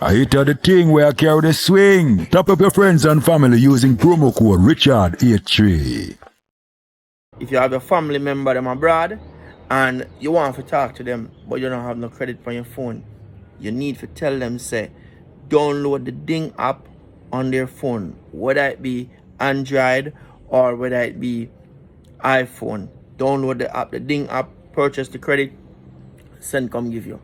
I hit the thing where I carry the swing. Top up your friends and family using promo code Richard83. If you have a family member them abroad and you want to talk to them but you don't have no credit for your phone, you need to tell them say download the Ding app on their phone, whether it be Android or whether it be iPhone. Download the app, the Ding app, purchase the credit, send come give you.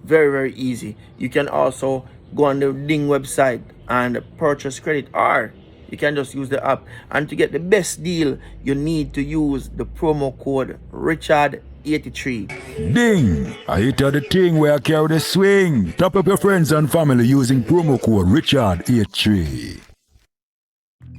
Very, very easy. You can also go on the Ding website and purchase credit, or you can just use the app. And to get the best deal, you need to use the promo code Richard83. Ding! I hit the thing where I carry the swing. Top up your friends and family using promo code Richard83.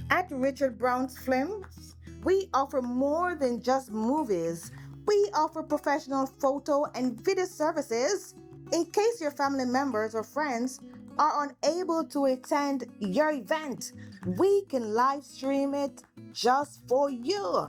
At Richard Brown's Films, we offer more than just movies. We offer professional photo and video services. In case your family members or friends are unable to attend your event, we can live stream it just for you.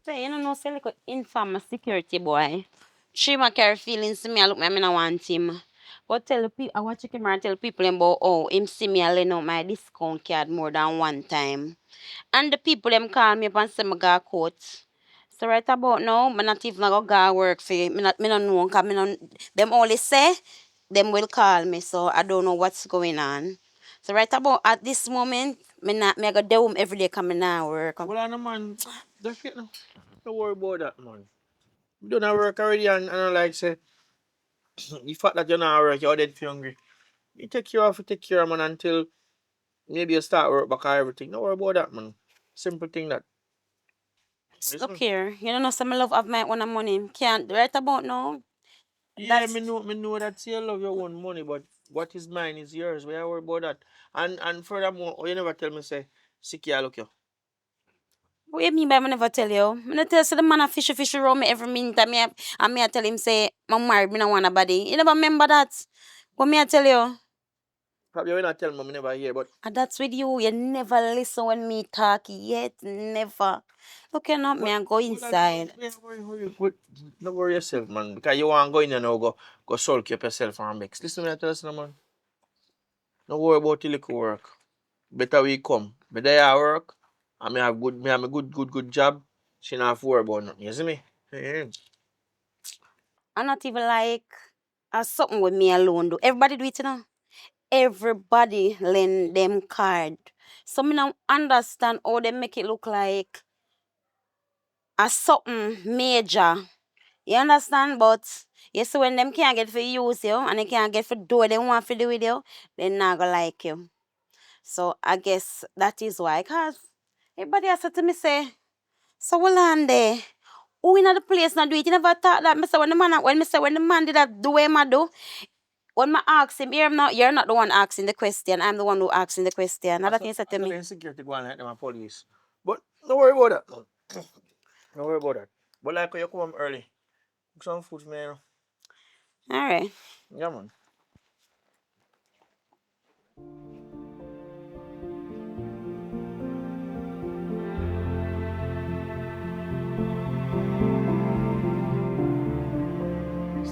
So, you know, say like infamous security boy. She ma carry feelings to me, I look me, I mean, I want him. But tell the people, I watch him and tell people about oh, him see me, I lend out my discount card more than one time. And the people them call me up and say me got caught. So right about now, me not even go work for me not know, cause me not, them only say, them will call me, so I don't know what's going on. So right about at this moment, me go do every day cause me not work. Well, I know, man, that's it. Don't worry about that, man. You don't have work already, and I like say, the fact that you're not work, you're dead for hungry. You take care of man until maybe you start work back or everything. Don't worry about that, man. Simple thing that. Look Listen. here, you don't know some love of my own money. Can't right about now. Yeah, That's me know that you love your own money, but what is mine is yours. We are worried about that. And furthermore, you never tell me say, sick ya look you. what you mean by me never tell you. Me not tell you say the man a fish around me every minute and me I tell him say I'm married, me no want a body. You never remember that? What me I tell you? Probably when I tell me, me never hear, but And that's with you. You never listen when me talk yet. Never. Look you not me and go inside. don't worry yourself, man. Because you want to go in and now go sulk up yourself and mix. Listen to me, I tell you, man. Don't worry about the little work. Better we come. Better I work. I may have a good job. She not have to worry about nothing. You see me? Yeah. I'm not even like something with me alone do. Everybody do it, you know. Everybody lend them card. So me now understand how they make it look like a something major. You understand? But you see when them can't get for use you and they can't get for do what they want to do with you, they not gonna like you. So I guess that is why. Cause everybody has said to me say, so we'll land there. Who in the place not do it? You never thought that. Me say when the man did that do what I do. When I ask him, you're not the one asking the question. I'm the one who asking the question. Another thing he said to me. Insecurity going like them and police. But don't worry about that. Don't worry about that. But like you come home early. Cook some food for me, you know. All right. Yeah, man.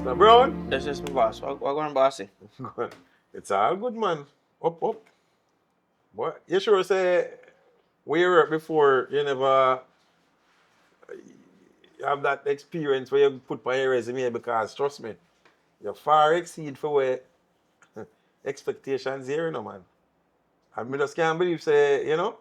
Mr. Brown? That's just my boss. What going on, bossy? Good. It's all good, man. Up, up. What? You sure say we were before you never have that experience where you put on your resume because trust me, you far exceed for where expectations here, you know, man. And me just can't believe say, you know,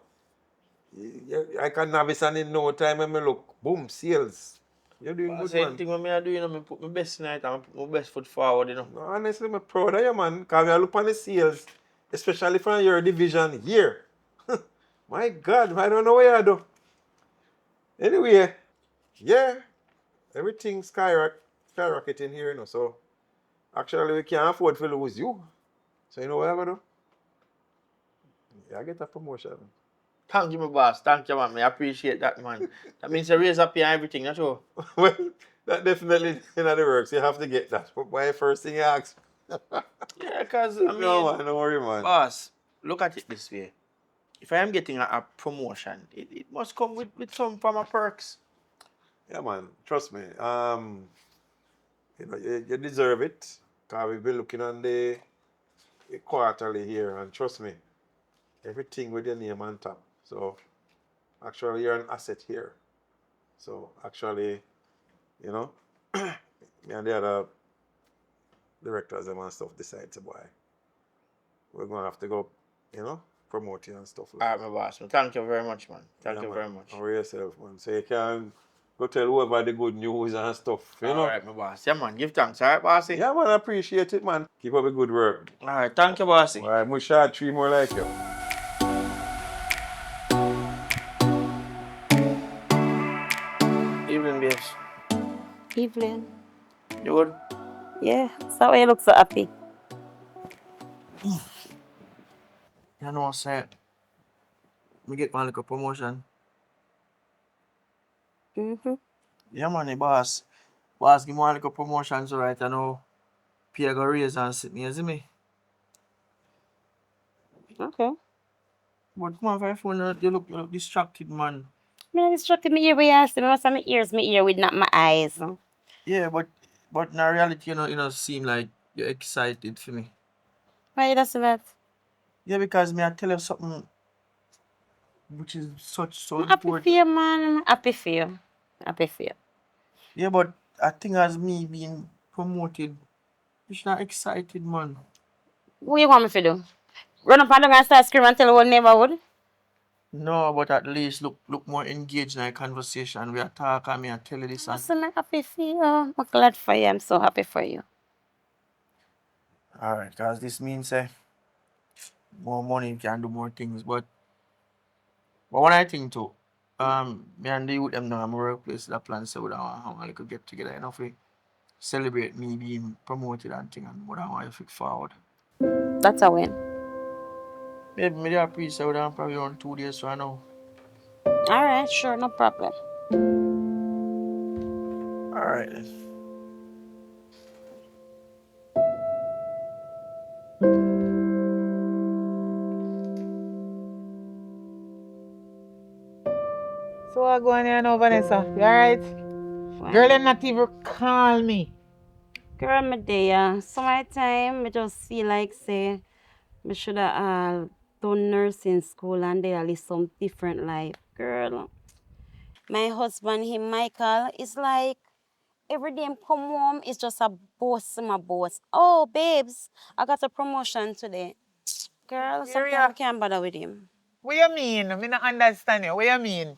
I can novice and in no time when me look, boom, sales. You're doing good, Same man. thing when I do, you know, I put my best night and I put my best foot forward, you know. No, honestly, I'm proud of you, man. Because I look on the sales, especially from your division here. My God, I don't know what you do. Anyway, yeah, everything's skyrocketing here, you know. So, actually, we can't afford to lose you. So, you know what I'm going to do? Yeah, I get a promotion. Thank you, my boss. Thank you, man. I appreciate that, man. That means a raise up here and everything, that's all. Well, that definitely in other works. You have to get that. But why first thing you ask? Yeah, because, I mean, No, man, don't worry, man. boss, look at it this way. If I am getting a promotion, it must come with some form of perks. Yeah, man. Trust me. You know, you deserve it. Because we've been looking on the quarterly here, and trust me, everything with your name on top. So, actually, you're an asset here. So, actually, you know, me and the other directors and stuff decide to buy. We're going to have to go, you know, promote you and stuff like All right, my boss. Thank you very much, man. Thank you man. very much. Worry yourself, man. So you can go tell whoever the good news and stuff, you know. All right, my boss. Yeah, man. Give thanks. All right, bossy? Yeah, man, I appreciate it, man. Keep up the good work. All right. Thank you, bossy. All right, we shot 3 more like you. Evening, babes. Evelyn. You good? Yeah, so why you look so happy? You know what I'm saying? We get one little promotion. Mm-hmm. Yeah, man, the boss. Boss, give me one little promotion, so right, I know pay go raise and sit me, you see me? Okay. But come on, for your phone, you look distracted, man. Me not distracted me ear where you ask me. Must have my ears, my ear with not my eyes. Yeah, but in reality, you know, seem like you're excited for me. Why you does that? Yeah, because me I tell you something which is so I'm happy for important. you, man. I'm happy for you. Happy for you. Yeah, but I think as me being promoted, it's not excited, man. What you want me to do? Run up and down and start screaming and tell the whole neighborhood? No, but at least look more engaged in our conversation. We are talking, and me I tell you this and Listen, I'm happy for you. I'm glad for you. I'm so happy for you. alright, cause this means more money can do more things. But what I think too, me and the youth them now, my workplace that plan so we don't want to get together, you know, we celebrate me being promoted and thing and what I want to forward. That's a win. Maybe me there pre-say we don't probably around 2 days right now. All right, sure, no problem. Alright then. So what going on now, Vanessa? You alright? Girl, you not even call me. Girl, me there. So my time, I just feel like say, I should have done nursing school and they live some different life. Girl, my husband, him, Michael, is like, every day him come home, it's just a boss, my boss. Oh, babes, I got a promotion today. Girl, sometimes I can't bother with him. What you mean? I don't understand you. What you mean?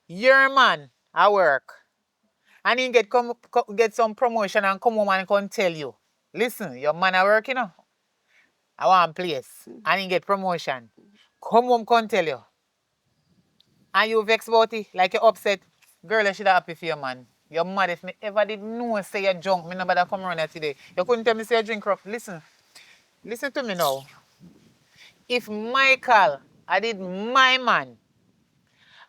Your man at work and he get some promotion and come home and come tell you. Listen, your man at work, you know. I want place. And he get promotion. Come home come tell you. And you vex about it, like you upset. Girl, you should have happy for your man. You're mad if me ever did know say you drunk. Me nobody come around here today. You couldn't tell me say you drink rough. Listen to me now. If Michael, I did my man,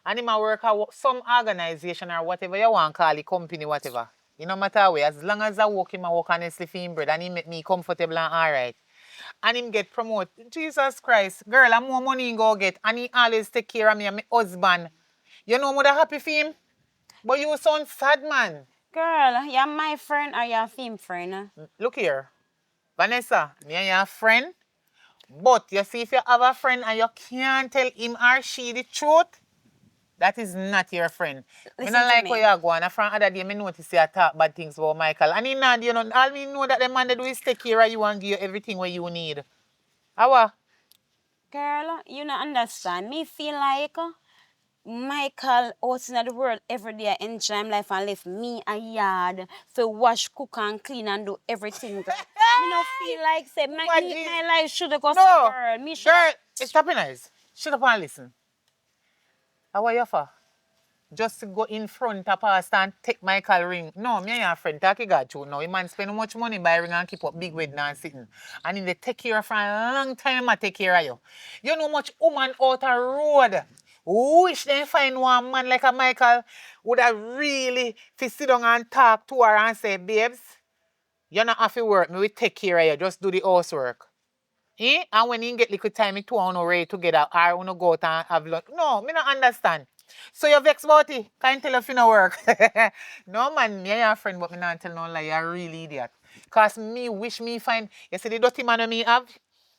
and him a work at some organization or whatever you want call it, company, whatever. It no matter way, as long as I work him, I work honestly for him bread and he make me comfortable and alright. And him get promoted. Jesus Christ, girl, I'm more money he go get. And he always take care of me and my husband. You know I'm happy for him? But you sound sad, man. Girl, you're my friend or you're a film friend? Look here, Vanessa, me and your friend. But you see, if you have a friend and you can't tell him or she the truth, that is not your friend. Me Listen not to like me. where you go. And from other day, me notice you talk bad things about Michael. And he not, you know, all me know that the man they do is take care of you and give you everything what you need. How? Girl, you don't understand. Me feel like Michael out in the world every day enjoy him life and left me a yard for wash, cook and clean and do everything. Girl. Me no feel like say my life should go so No, girl. Me should girl, it's stopping nice. Shut up and listen. How are you for? Just to go in front of us and take Michael ring. No, me and your friend talk God too now. A man spend much money by ring and keep up big wedding and sitting. And if they take care of for a long time, I take care of you. You know much woman out the road. Wish they find one man like a Michael would have really to sit down and talk to her and say, babes, you not have to work. Me will take care of you. Just do the housework. Eh? And when you get little time, you two are ready together or you go out and have lunch. No, me not understand. So you vex about it? Can't tell if you no work. No man, me and your friend, but me not tell no lie. You're a real idiot. Cause me wish me find, you see the dirty man me have?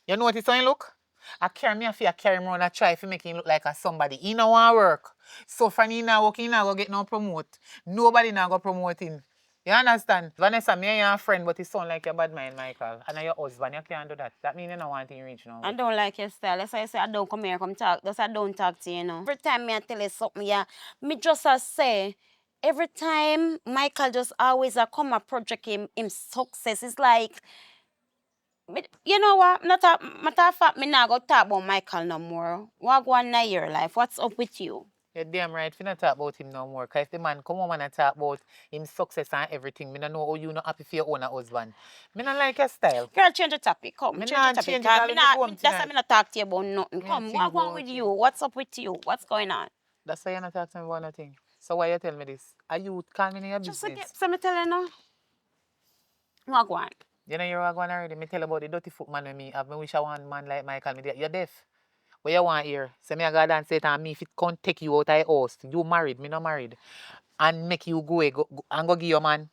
You notice how he look? I carry me I carry him around and try to make him look like a somebody. He no want work. So from he not work, he not go get no promote. Nobody not go promote him. You understand? Vanessa, me and your friend, but it sound like your bad mind, Michael. And your husband, you can't do that. That means you don't want him reach now. I don't like your style. That's why I say I don't come here, come talk. That's why I don't talk to you, Every time me I tell you something, yeah, me just say, every time Michael just always come a project him success. It's like, you know what? Matter of fact, me not go talk about Michael no more. What go on in your life? What's up with you? You're damn right. If you not talk about him no more, because if the man come home and talk about him success and everything, me don't know how you not happy for your own husband. Me not like your style. Girl, change the topic. Come, Me change not the topic. change it, I'll Me leave you home that's why tonight. me not talk to you about nothing. Me Come, not what think going with about you? What's up with you? What's going on? That's why you're not talking about nothing. So why you tell me this? Are you calling in your Just business? again, so me tell you now. What going? You know you're going already. Me tell about the dirty foot man with me. I wish I want man like Michael. You're deaf. What you want here? Say me I go and say it and me if it can't take you out of the house. You married, me not married. And make you go and go give your man.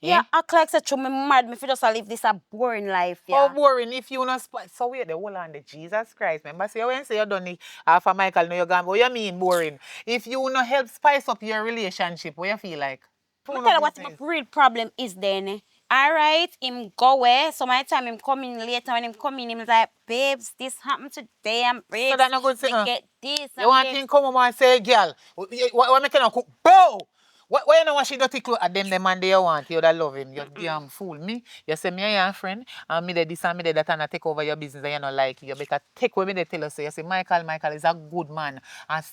Yeah, Eh? act like such a me mad. Me fi just live this a boring life. How Yeah. boring if you not so wait the whole on the Jesus Christ. Remember say when say you done it after Michael no you gone. What you mean boring? If you not help spice up your relationship, what you feel like? Me tell you what my real problem is then. Alright, him go away. So my time him coming later when him coming, him like, babes, this happened today and babes. So that not good me thing. get this. You want him come home and say, girl, what making a cook? Bow! Why you know what she dirty clothes at them man they you want? You that love him. You damn fool. Me, you say me and your friend, and me this and me that and I take over your business and you not like it. You better take what me they tell us. So you say Michael is a good man. And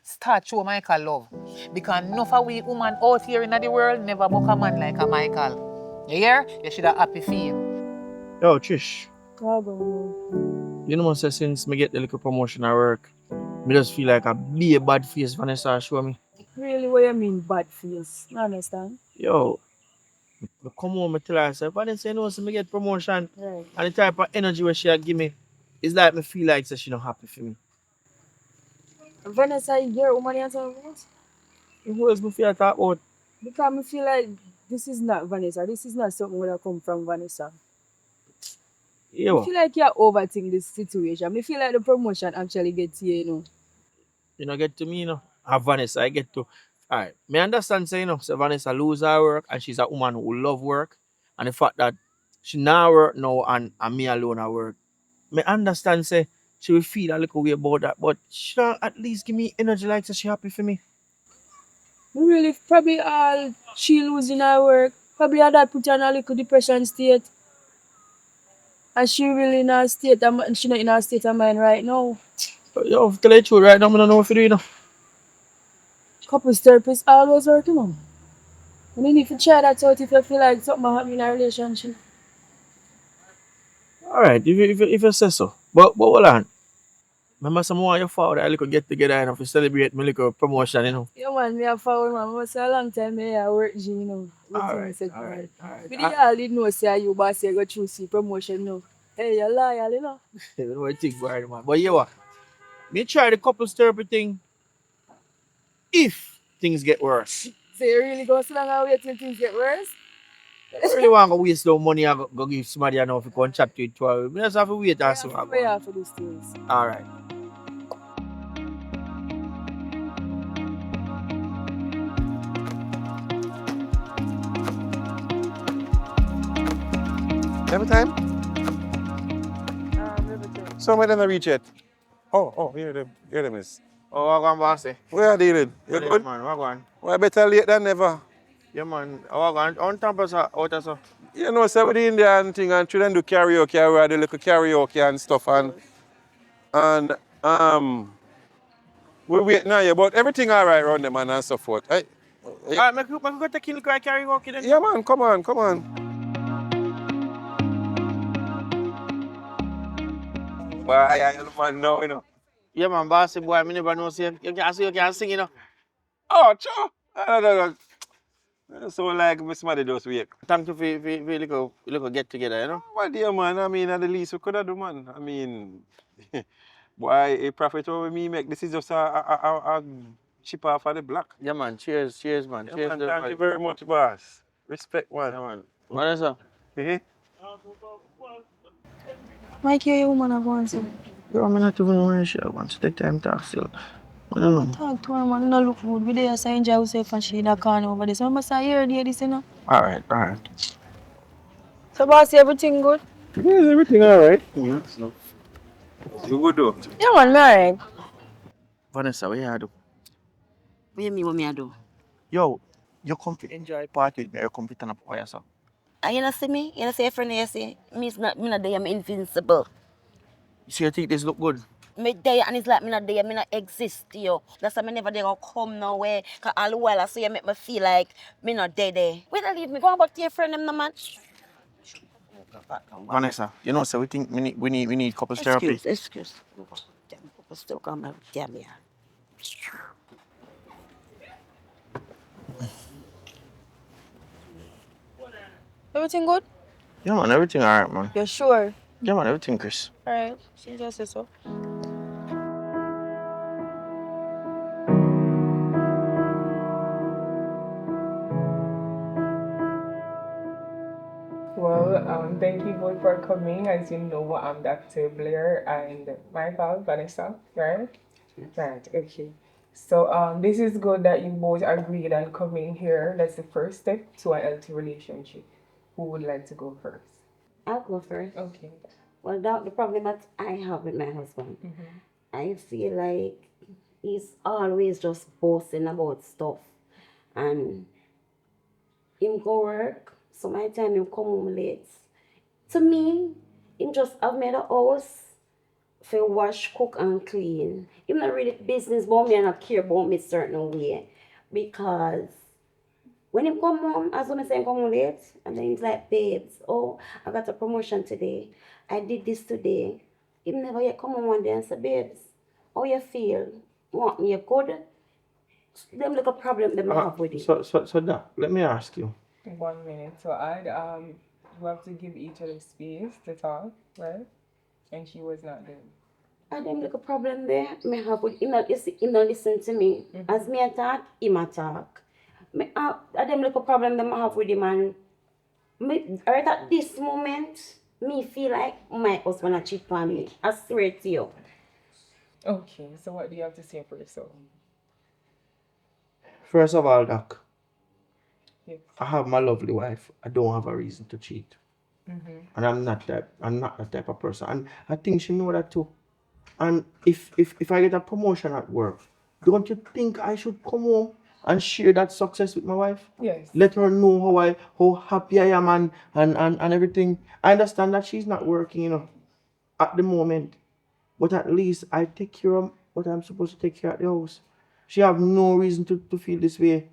start show Michael love. Because enough of we woman out here in the world never book a man like a Michael. You hear? You should have happy for him. Yo, Trish. Go. You know, say since me get the little promotion at work, me just feel like a bad face Vanessa show me. Really, what you mean bad face? I understand. Yo, me come home and tell her, I say, Vanessa, you know, so me get promotion. Right. And the type of energy where she give me, it's like me feel like so she not happy for me. Vanessa, your woman you talking about? Who else me feel talk about? Because I feel like this is not Vanessa. This is not something that come from Vanessa. I Yo, feel like you overthink this situation. I feel like the promotion actually gets you, you know, get to me, you know. And Vanessa, I get to. Alright, me understand, say, you know, so Vanessa lose her work and she's a woman who love work. And the fact that she now work now and me alone at work. Me understand, say, she will feel a little way about that, but she don't at least give me energy like so she happy for me. Really, probably all she losing her work. Probably all that put her in a little depression state. And she really in a state, she not in a state of mind right now. But yo, to tell you the truth, right now, I don't know what to do, you know. Couples therapist always working on. And you need to try that out if you feel like something happening in a relationship. Alright, if you say so. But hold on. Remember someone your father I little get together enough to celebrate my little promotion, you know. Yeah, man, me a found man. I say a long time me I work, you know. Alright. We did all did know say you boss you go through see promotion now. Hey, you're loyal, you know. I don't know what you think about it, man. But yeah, what? Me try the couples therapy thing if things get worse. So you really go sit down and wait till things get worse? I really want to waste no money and go give somebody enough to go and chat to it. We just have to wait and see what We happens. have to do things. Alright. Every time? Everything. Somewhere didn't reach yet. Oh, here them. Here them is. Oh, what going bossy? Where are they? You Yeah, good? man, what going? Well, better late than never. Yeah, man. What going? On campus out or so? You know, so with the Indian thing and children do karaoke, we had a little karaoke and stuff and we wait now, yeah, but everything all right around them and so forth. Alright, make you go take a look at karaoke then. Yeah, man, come on. Why, man, no, you know. Yeah, man, bossy boy, I never know say you can sing, you know. Oh, sure. No. So like somebody just wait. Thank you for little get together, you know. Well, dear man, I mean, at the least we could have do, man. I mean, boy, a profit over me make this is just a chip off of the block. Yeah, man. Cheers, man. Yeah, Cheers. man, to thank you very much, boss. Respect, man. Yeah, man. Vanessa. Eh? Mike, you woman have one so. Yo, I'm not even know she wants to take time to talk still. I don't know. Talk to her, man. No look good. We there, so enjoy yourself and she in the corner over there. So I must say, hear this, you know. Alright. So, boss, everything good? Yeah, everything all right. Yeah, so. You good, though? Yeah, man, me alright. Vanessa, what you do? What you mean what me I do? Yo, you come to enjoy party with me, you come to turn up for yourself. And you know see me? You know see your friend you see? Me not there, I'm invincible. So you think this look good? Me there and it's like me not there, me not exist to you. That's why me never there gonna come nowhere. Cause all the while I see you make me feel like me not there. Where they leave me? Go on back to your friend them no man. Vanessa, you know, so we think we need couples therapy. Excuse. Damn, people still come out. Damn yeah. Everything good? Yeah, man, everything alright, man. You're sure? Yeah, man, everything, Chris. Alright, she just said so. Well, thank you both for coming. As you know, I'm Dr. Blair and Michael, Vanessa, right? Right, okay. So this is good that you both agreed on coming here. That's the first step to a healthy relationship. Who would like to go first? I'll go first. Okay. Well, the problem that I have with my husband, I feel like he's always just boasting about stuff. And him go work, so my time him come home late. To me, him just have made a house for wash, cook and clean. Him not really business about me and not care about me certain way. Because when him come home, as when I say him come home late, and then he's like, babes, oh, I got a promotion today. I did this today. Him never yet come home one day and say, babes, how you feel? Want me good? Them look a problem them have with it. So Doc, let me ask you. 1 minute. So you have to give each other space to talk, right? And she was not there. I them look a problem there. Me have with him not listen to me. As me attack, him attack. I them look a problem them have with him and right at this moment, me feel like my husband a cheat on me. I swear to you. Okay, so what do you have to say for yourself? First of all, Doc, Yes. I have my lovely wife. I don't have a reason to cheat. And I'm not that type of person. And I think she know that too. And if I get a promotion at work, don't you think I should come home and share that success with my wife? Yes. Let her know how happy I am and everything. I understand that she's not working, at the moment. But at least I take care of what I'm supposed to take care of the house. She have no reason to feel this way.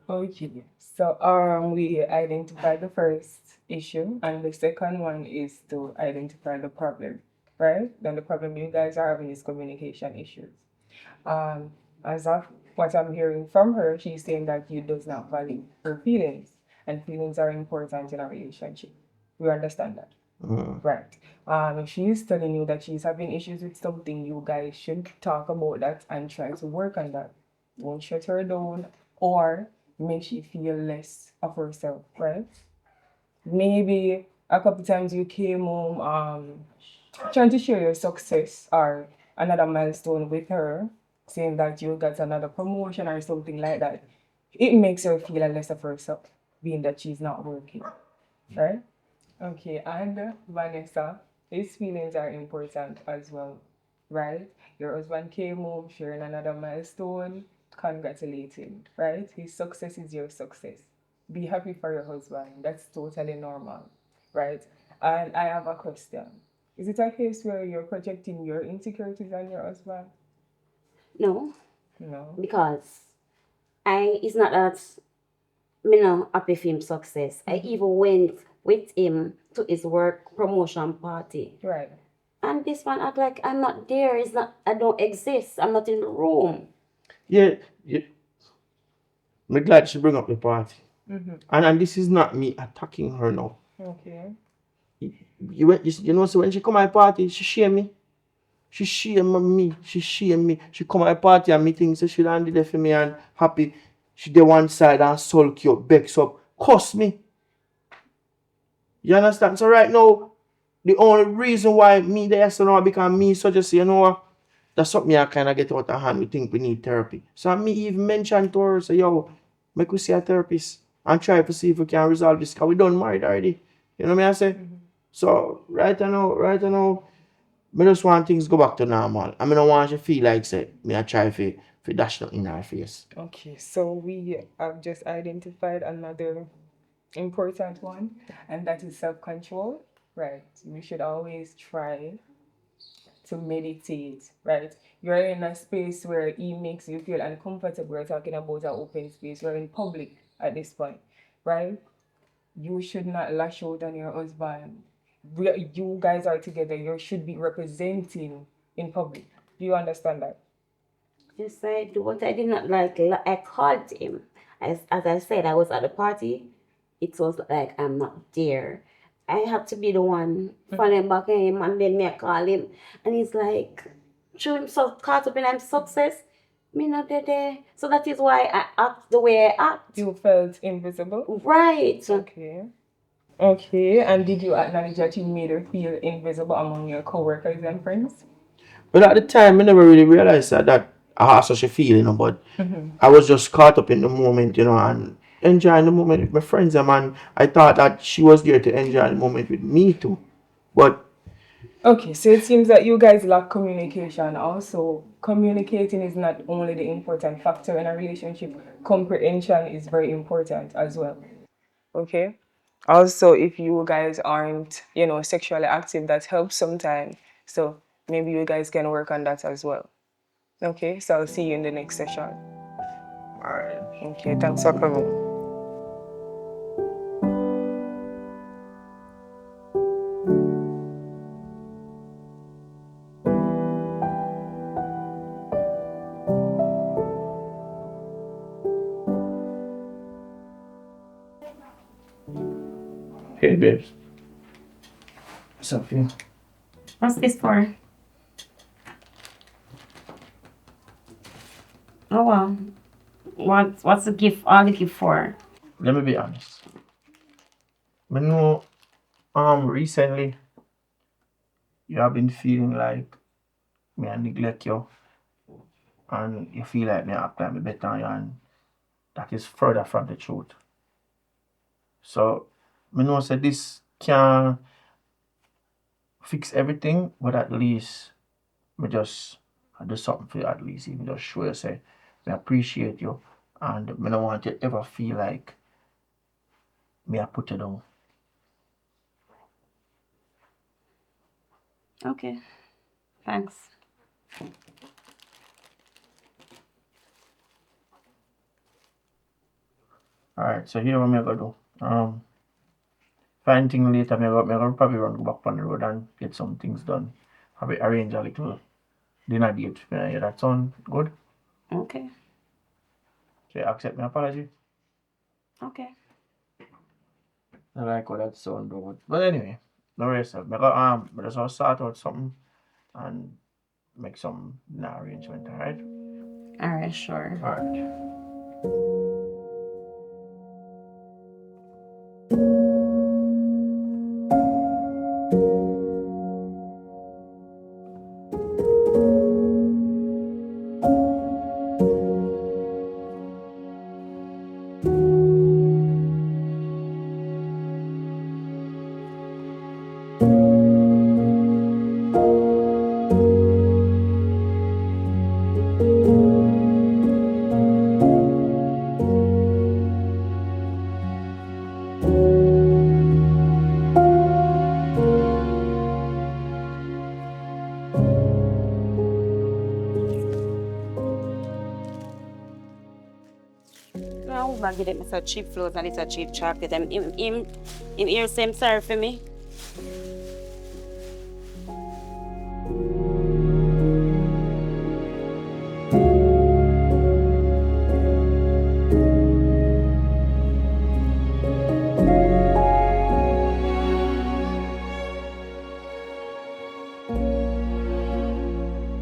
Okay. So we identified the first issue, and the second one is to identify the problem, right? Then the problem you guys are having is communication issues. As of what I'm hearing from her, she's saying that you does not value her feelings, and feelings are important in a relationship. We understand that. Right. If she's telling you that she's having issues with something, you guys should talk about that and try to work on that. won't shut her down or make she feel less of herself, right? Maybe a couple times you came home trying to share your success or another milestone with her, saying that you got another promotion or something like that. It makes her feel less of herself, being that she's not working, right? Okay, and Vanessa, his feelings are important as well, right? Your husband came home sharing another milestone, congratulating, right? His success is your success. Be happy for your husband. That's totally normal, right? And I have a question. Is it a case where you're projecting your insecurities on your husband? No, No. because it's not that me no happy for him success. I even went with him to his work promotion party. Right. And this one act like I'm not there. It's not. I don't exist. I'm not in the room. Yeah, I'm glad she bring up the party. And this is not me attacking her now. Okay. You know, so when she come at my party, she shame me. She shame me. She shame me. She come at my party and me think so she landed there for me and happy. She dey one side and sulk you, begs up, cuss me. You understand? So right now, the only reason why me there so now because me suggest you know what? That's something I kind of get out of hand. We think we need therapy. So me even mentioned to her, say, yo, make we see a therapist and try to see if we can resolve this because we done married already. You know what I say? So right now, me just want things go back to normal. I mean, I want you to feel like say me I try to dash nothing in her face. Okay, so we have just identified another important one, and that is self-control, right? We should always try to meditate, right? You're in a space where it makes you feel uncomfortable. We're talking about an open space. You're in public at this point, right? You should not lash out on your husband. You guys are together. You should be representing in public. Do you understand that? Yes, I do. But I did not like. I called him. As I said, I was at the party. It was like I'm not there. I have to be the one falling back on him, and then me I call him, and he's like, show him so caught up in I'm success. Me not there. So that is why I act the way I act. You felt invisible? Right. Okay. Okay, and did you acknowledge that you made her feel invisible among your coworkers and friends? But at the time, I never really realized that I had such a feeling, but I was just caught up in the moment, you know, and enjoying the moment with my friends. And I thought that she was there to enjoy the moment with me too. But Okay, so it seems that you guys lack communication. Also, communicating is not only the important factor in a relationship, comprehension is very important as well. Okay. Also, if you guys aren't, sexually active, that helps sometimes. So maybe you guys can work on that as well. Okay, so I'll see you in the next session. alright. Okay, thanks for coming. Hey babes. What's up here? What's this for? Oh wow. What's the gift? All the gift for? Let me be honest. I know recently you have been feeling like me I neglect you and you feel like me I act like me better than you and that is further from the truth. So I know say this can fix everything, but at least me just do something for you at least, even just show you say I appreciate you and I don't want you to ever feel like me I put you down. Okay. Thanks. Alright, so here what I'm gonna do. If anything later, I'm gonna probably run go back on the road and get some things done. Have arrange a little dinner date. Yeah, that sound good? Okay. So you accept my apology? Okay. I like how that sound good. But anyway, no rest of. I just want to sort out something and make some dinner arrangement, alright? Alright, sure. All right. No, I give them some cheap clothes and it's a cheap chocolate. And him here same sorry for me.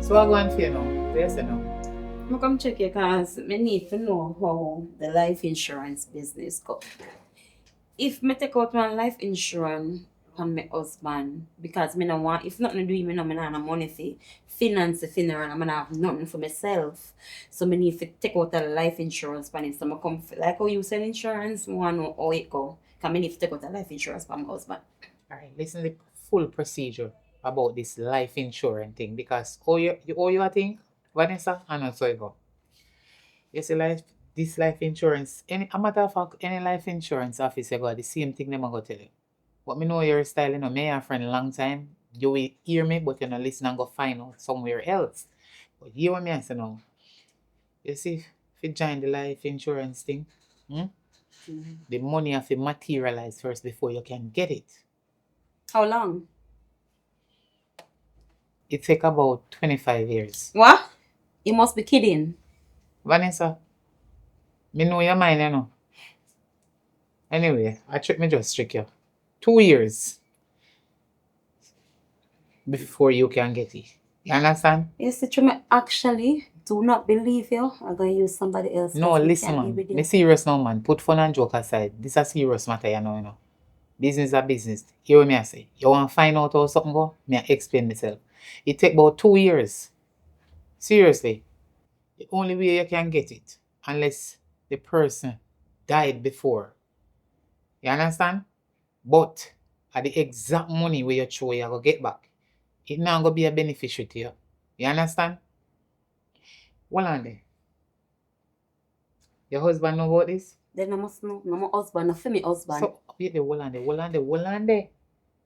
So I go and for you now. Yes or no? I come check you because I need to know how the life insurance business go. If me take out one life insurance on my husband, because me no want, if nothing do me no, me no money for finance the funeral, and I have nothing for myself. So me need to take out a life insurance for him. So I come like how you sell insurance, I want to know how it go. Because I need to take out a life insurance for my husband. All right, listen to the full procedure about this life insurance thing because all you think, Vanessa, and that's how it go. You see, this life insurance, a matter of fact, any life insurance office you go, the same thing them I go tell you. But me know your style, you know, me and a friend long time, you will hear me, but you know, listen and go find out somewhere else. But you and me I say now, you see, if you join the life insurance thing, the money have to materialize first before you can get it. How long? It take about 25 years. What? You must be kidding. Vanessa, me know your mind, you know. Anyway, me just trick you. 2 years before you can get it. You understand? Yes, it's true. Me actually do not believe you. I'm going to use somebody else. No, 'cause we listen, can't be man. with you. Me serious now, man. Put fun and joke aside. This is a serious matter, you know. Business are business. Hear what me I say. You want to find out how something go? Me I explain myself. It take about 2 years. Seriously. The only way you can get it, unless the person died before. You understand? But at the exact money where you throw, you go get back. It not gonna be a beneficiary to you. You understand? Hold on there. Your husband know about this? Then I must know. No, my husband, no, for me husband. So wait there, hold on there.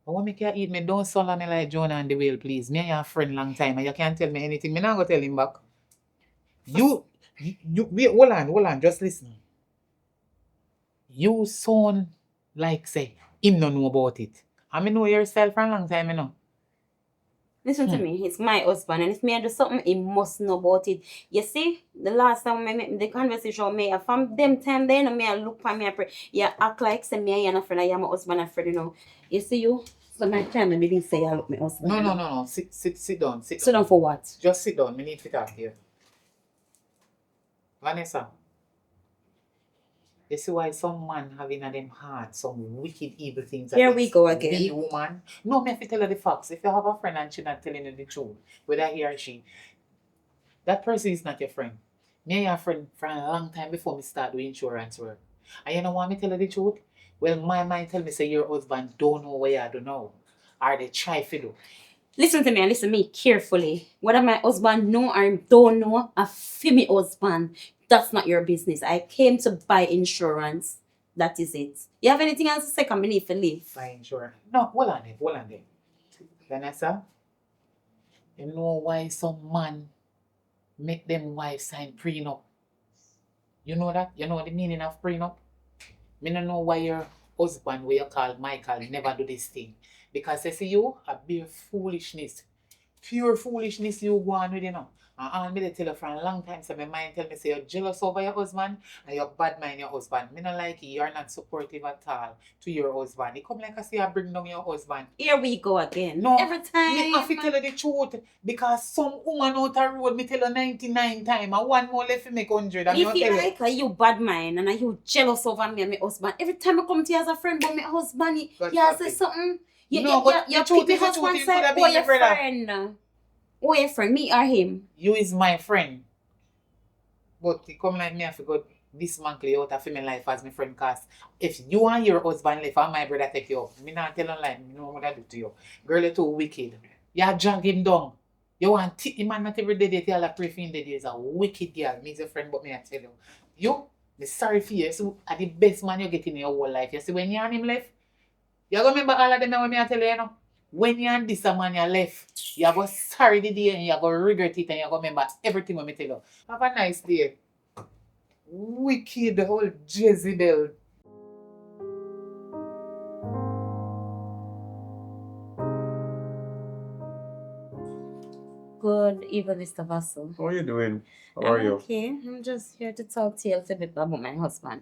I want me can eat me don't swallow me like Jonah and the whale, please. Me and your friend long time and you can't tell me anything. Me not gonna tell him back. You wait, hold on, just listen. You sound like say him no know about it. I mean know yourself for a long time, you know. Listen to me, it's my husband, and if me I do something, he must know about it. You see, the last time I met the conversation me, from them time then, me I look for me, I pray, you act like say me and a friend, I am my husband and friend, you know. You see you? So my time I didn't say I look my husband. No. Sit down. Sit down for what? Just sit down. We need to talk here. Vanessa, you see why some man having in them heart some wicked evil things. Here we go again. The woman. No, me have to tell her the facts. If you have a friend and she not telling you the truth, whether he or she, that person is not your friend. Me and your friend for a long time before me start doing insurance work. And you know why me tell her the truth? Well, my mind tell me say your husband don't know what you do now. Or they try to do. Listen to me and listen to me carefully. Whether my husband know or don't know, I feel me husband. That's not your business. I came to buy insurance. That is it. You have anything else to say? Come leave for leave. Buy insurance. No, hold on there. Vanessa, you know why some man make them wife sign prenup? You know that? You know the meaning of prenup? Me don't know why your husband, where you call Michael, never do this thing. Because they see you a bare foolishness. pure foolishness you go on with, you know. And all me dey tell you for a long time, so my mind tell me say you're jealous over your husband and you're bad mind your husband. Me not like it. You're not supportive at all to your husband. It come like I say I bring down your husband. Here we go again. No, Every time. me have to tell you the truth because some woman out the road me tell you 99 times and one more left to make 100. And If me you tell like, are you bad mind and are you jealous over me and my husband? Every time I come to you as a friend, but my husband, you But say something. but You the truth pick is my the truth, husband you side, coulda or been your my brother. friend. Or your friend, me or him. You is my friend. But it come like me, I forgot dismantle you out of my life as my friend. Cause if you and your husband left and my brother take you up, me not tell you like me know what I do to you. Girl, you're too wicked. You drag him down. You want to him and not every day they tell you pray for him that is a wicked girl. Me's a friend, but me I tell you. You, me sorry for you. So are the best man you get in your whole life. You see when you and him left, you go remember all of them when me I tell you, you know. When you and this man you left, you go sorry the day and you go regret it and you go remember everything when me tell you. Have a nice day. Wicked whole Jezebel. Good evening, Mr. Vassal. How are you doing? How are I'm you? okay. I'm just here to talk to you a little bit about my husband.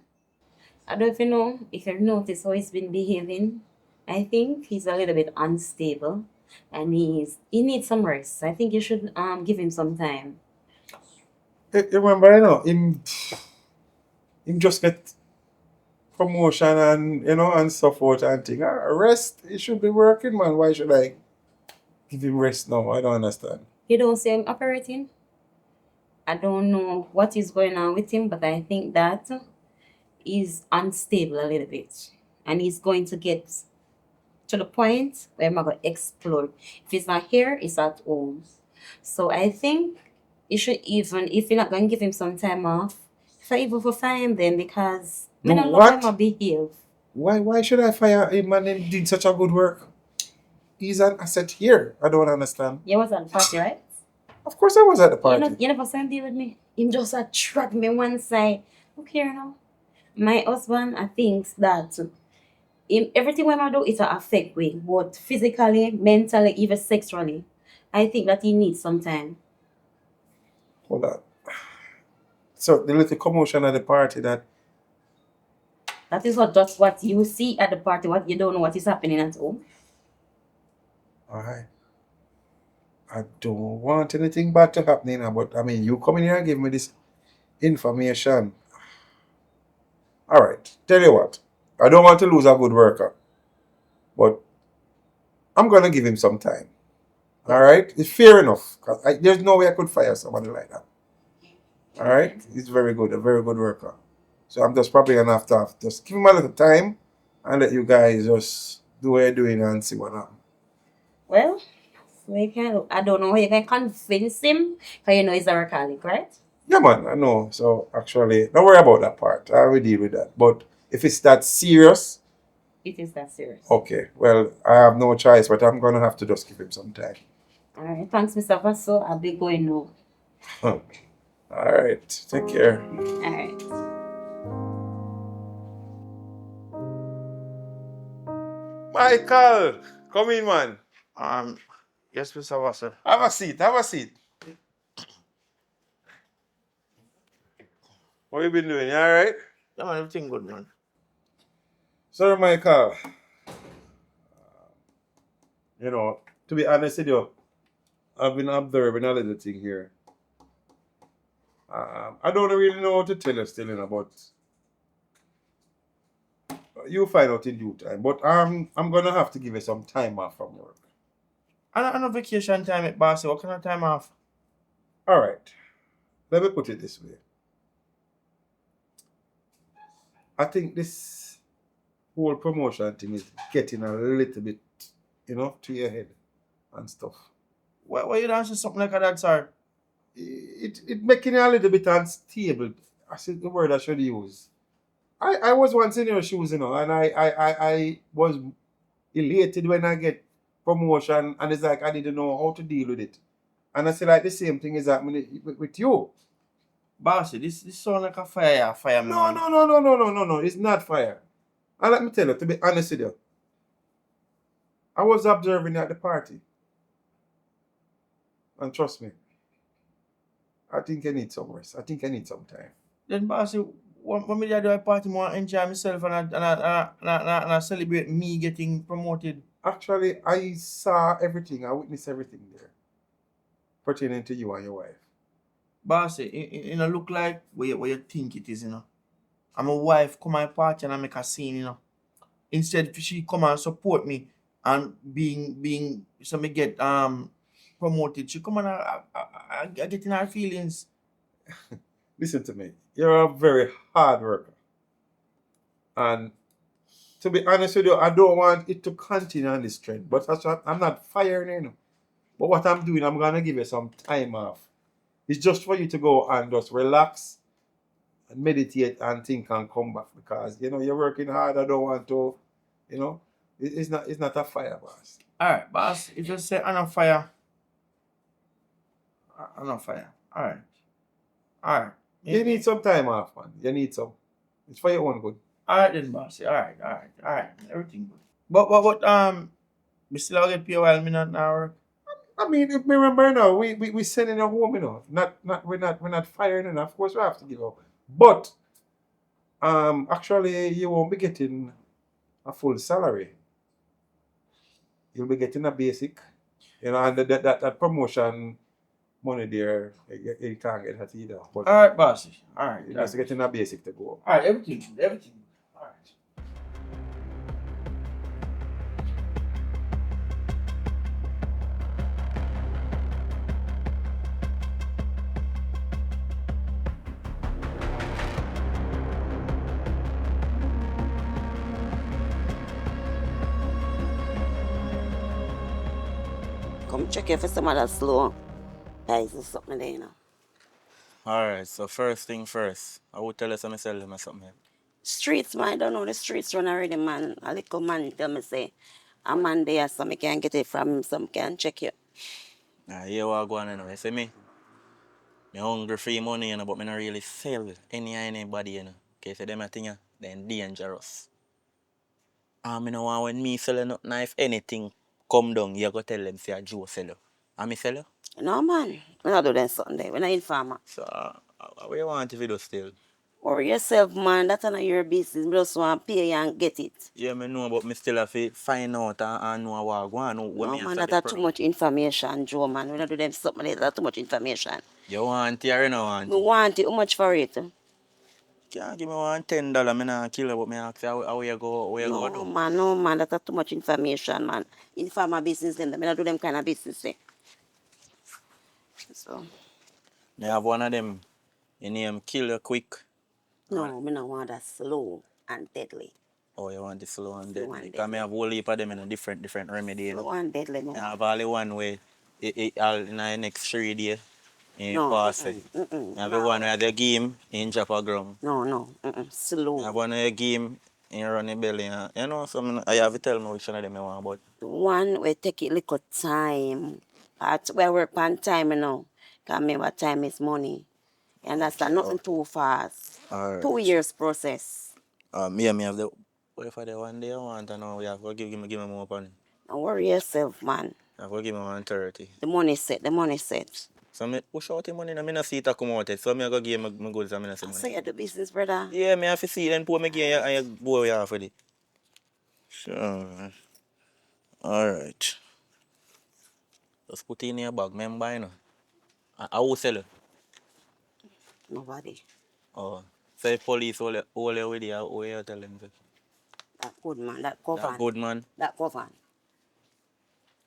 I don't even know if you've noticed how he's been behaving. I think he's a little bit unstable and he needs some rest. I think you should give him some time. You remember, you know, him just get promotion and you know and so forth and thing. Rest, he should be working, man. Why should I give him rest now? I don't understand. You don't see him operating? I don't know what is going on with him, but I think that he's unstable a little bit. And he's going to get to the point where I'm going to explode. If he's not here, he's at home. So I think you should even, if you're not going to give him some time off, if I even for fire them because Do I don't what? know him behave. Why should I fire him and he did such a good work? He's an asset here. I don't understand. You was at the party, right? Of course I was at the party. You never saw him deal with me. Him just attract me one side. Look here now. My husband, I think that everything when I do, it affect me, both physically, mentally, even sexually. I think that he needs some time. Hold on. So the little commotion at the party that That is not just what you see at the party, what you don't know what is happening at home. Alright. I don't want anything bad to happen now, but I mean you come in here and give me this information. Alright, tell you what. I don't want to lose a good worker. But I'm gonna give him some time. Alright? It's fair enough. Cause there's no way I could fire somebody like that. Alright? He's very good, a very good worker. So I'm just probably gonna have to just give him a little time and let you guys just do what you're doing and see what happens. Well, I don't know how you can convince him, because you know he's a workaholic, right? Yeah, man, I know. So actually, don't worry about that part. I will deal with that. But if it's that serious, It is that serious. okay. Well, I have no choice, but I'm gonna have to just give him some time. All right, thanks, Mr. Vasso. I'll be going now. All right. Take care. All right. Michael, come in, man. Yes, Mr. Vassal. Have a seat. Have a seat. What you been doing? You all right? Yeah, man, everything good, man. Sorry, Michael. You know, to be honest with you, I've been observing a little thing here. I don't really know what to tell you still, you know, but you'll find out in due time. But I'm gonna have to give you some time off from work. I know vacation time at Bossy. What kind of time off? All right. Let me put it this way. I think this whole promotion thing is getting a little bit, you know, to your head and stuff. Why you dancing something like that, sir? It making it a little bit unstable. I said the word I should use. I was once in your shoes, you know, and I was elated when I get promotion, and it's like I didn't know how to deal with it. And I said like the same thing is happening with you. Bossy, this sound like a fire, man. No. It's not fire. And let me tell you, to be honest with you, I was observing at the party. And trust me, I think I need some rest. I think I need some time. Then boss, when me do a party, more enjoy myself and I celebrate me getting promoted. Actually, I saw everything. I witnessed everything there pertaining to you and your wife. Boss, it don't look like what you think it is, I'm a wife come my party and I make a scene, Instead she come and support me and being so me get promoted. She come and I get in her feelings. Listen to me. You're a very hard worker. And to be honest with you, I don't want it to continue on this trend. But I'm not firing you. But what I'm doing, I'm going to give you some time off. It's just for you to go and just relax and meditate and think and come back. Because, you're working hard. I don't want to, it's not a fire, boss. Alright, boss, if you say I'm on fire, I'm on fire. Alright. You need some time off, man. You need some. It's for your own good. Alright then, boss. Alright. Everything good. But we still get paid while me not work. I mean, if me remember now, we sending her home, we're not firing her. Of course, we have to give up. But actually, you won't be getting a full salary. You'll be getting a basic, and that promotion money there, you can't get that either. But Alright, boss. Alright. you're just getting a basic to go. Alright, everything. Alright. Come check if some of that slow. Guys, there's something there, Alright, so first thing first, I would tell you some sell them or something. Streets, man, I don't know the streets run already, man. A little man tell me say, a man there, so me can get it from him, some can check you. Nah, you what go on anyway. See me? Me hungry for your money, but me not really sell anybody, Okay, so them a thing, then dangerous. And me no want when me sell nothing, if anything come down, you go tell them say a Joe sell you. And me sell you? No, man. We not do them something there. We're not informer. So, what you want if you do still? Or yourself, man. That's not your business. We just want to pay you and get it. Yeah, me know, but me still have to find out and know what go on. No, man, that's too much information, Joe, man. We not do them something there. That's too much information. You want it or you don't want We it? want it. How much for it? Can't give me $10, me not kill you, but me ask you how you go do. No, man, that's too much information, man. Informer business, them. We not do them kind of business there. So. Me have one of them, your name Kill You Quick. No, me not want that slow and deadly. Oh, you want the slow and Slow deadly? and Because me have whole heap of them in a different remedy. Slow and deadly, no. I have only one way, all in the next 3 days, No, pass it. I have one where the game in drop a ground. No, slow. I have one where the game in run the belly. So I have to tell me which one of them I want, but The one we take it little time. We work on time now. Because remember, time is money. You understand? Nothing too fast. alright. 2 years process. Me have the, what if I the one day I want, and now we have to give me more money. Don't worry yourself, man. I have to give me 130. The money set. So me push out the money and I see it come out. So I go give my goods and I see I money. say you do business, brother. Yeah, me have to see it and put me again and you go away off with it. Sure. Alright. Just put it in your bag, remember, I will sell it. Nobody. Oh. So if police hold you with you, what you tell them? That good man. That cover. That good man? That cover.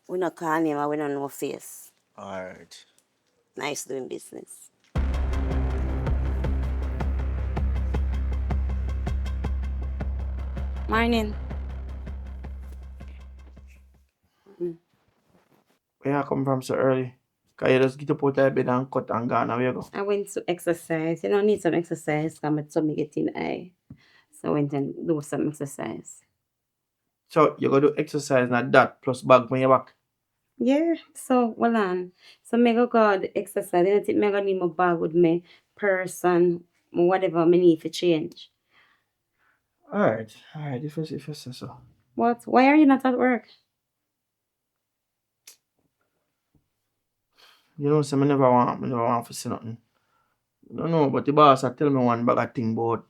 We not call him and we don't know face. Alright. Nice doing business. Morning. Where you come from so early? Because you just get up out of bed and cut and gone. Where you go? I went to exercise. You know, I need some exercise because my tummy getting high. So I went and do some exercise. So you go do exercise and that plus bag on your back. Yeah, so well on. So me go the exercise. I think me go need my bag with me, purse and whatever me need to change. Alright, if you say so. What? Why are you not at work? You know, so I never want to see nothing. I don't know, but the boss I tell me one bag of thing about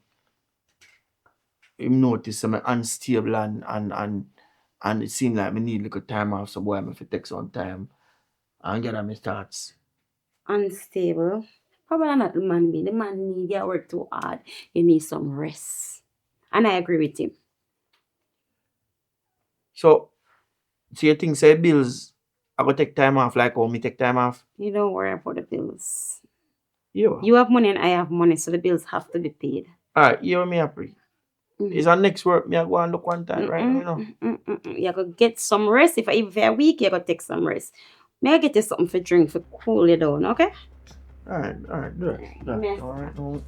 him notice I'm unstable and it seemed like me need little time off, so boy, I have to take some time and get on my thoughts. Unstable. Probably not the man be. The man need you work too hard. You need some rest. And I agree with him. So you think say bills I go take time off like how me take time off? You don't worry about the bills. Yeah. You have money and I have money, so the bills have to be paid. Alright, you me happy. Is our next work me I go and look one time, right? You know. You gotta get some rest. If you're weak, you gotta take some rest. May I get you something for drink for cool you down, okay? Alright, do it. Yes. Alright, no.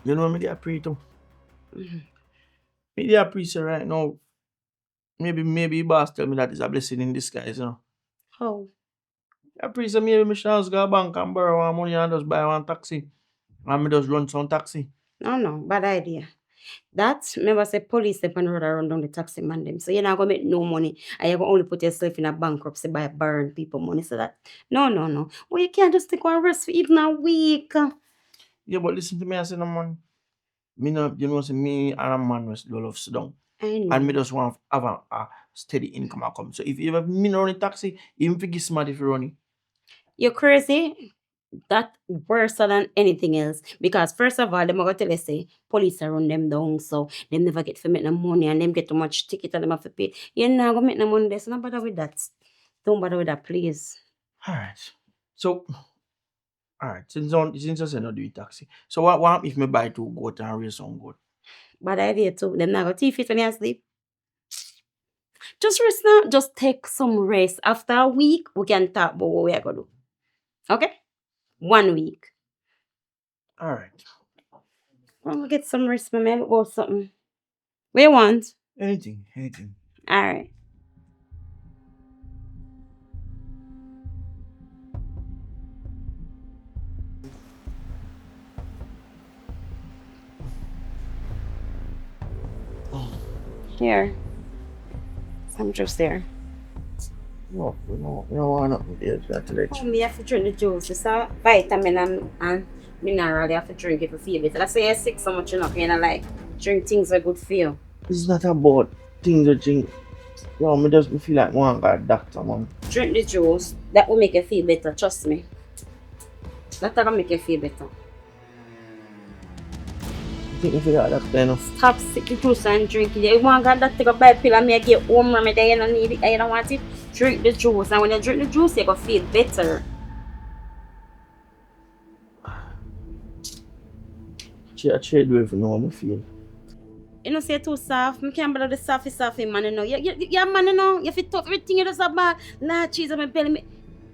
You know me dey pray too. Me dey pray say right now. Maybe boss tell me that is a blessing in disguise, you know. How? I pray say maybe me chance go bank and borrow one money and just buy one taxi. And me just run some taxi. No, bad idea. That, remember say police step on the road and run down the taxi man them. So you're not gonna make no money and you're gonna only put yourself in a bankruptcy by borrowing people money. So that no. Well, you can't just take one rest for even a week. Yeah, but listen to me, I say no man. Me no, you know, say me and a man was love sit down. I know. And me just want to have a steady income a come. So if you have me run a taxi, even forget smart if you run it. You're crazy. That worse than anything else. Because first of all, them are gonna tell you say police are run them down, so them never get to make no money and them get too much ticket and them have to pay. You're not gonna make no money there, so don't bother with that. Don't bother with that, please. Alright. So since you say no do it taxi. So what happen if me buy 2 goat and raise some goat? Bad idea too. Them not gonna teeth it when you asleep. Just rest now. Just take some rest. After a week, we can talk about what we are gonna do. Okay? 1 week. Alright. I'm gonna get some rest, my man, or something. What you want? Anything. Alright. Here. Some juice there. No, want nothing there. That's let Oh, me have to drink the juice. It's a vitamin and mineral you have to drink if you feel better. That's why you're sick so much, you know, kind of like drink things are good for you. It's not about things that drink. Yo, me just feel like one got a doctor, man. Drink the juice. That will make you feel better, trust me. That will make you feel better. I think if you got a doctor enough. Stop sipping juice and drink it. You want God that take a bad pill and make you home remedy, you don't need it, you don't want it. Drink the juice, and when you drink the juice, you're gonna feel better. I trade with you know how I feel. You know, say too soft. I can't bother the soft man, you know. You're man, you know. You fit tough everything you just have bad. Lord, cheese on my belly.